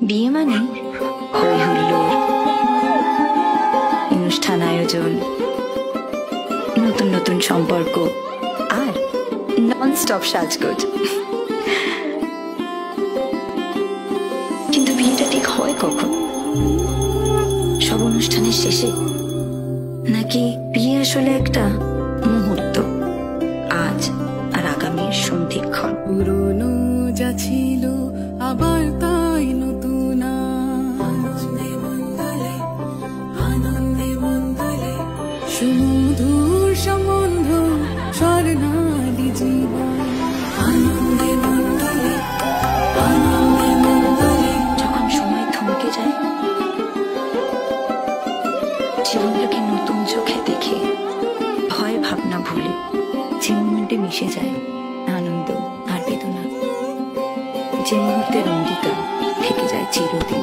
বিয়ে মানে হই হুল্লোড়, অনুষ্ঠান আয়োজন, নতুন নতুন সম্পর্ক আর নন স্টপ সাজগোজ। কিন্তু বিয়েটা ঠিক হয় কখন? সব অনুষ্ঠানের শেষে, নাকি বিয়ে আসলে একটা মুহূর্ত, আজ আর আগামীর সন্ধিক্ষণ? পুরনো যা ছিল আবার তাই নতুন, আনন্দে মন্দলে আনন্দে মন্দলে সুমধুর সম্বন্ধ স্বর্ণালী জীবন। আনন্দে মন্দলে আনন্দে মন্দলে। যখন সময় থমকে যায়, জীবনটাকে নতুন চোখে দেখে, ভয় ভাবনা ভুলে যে মুহূর্তে মিশে যায় আনন্দ আর বেদনা, যে মুহূর্তের অঙ্গীকার থেকে যায় চিরদিন।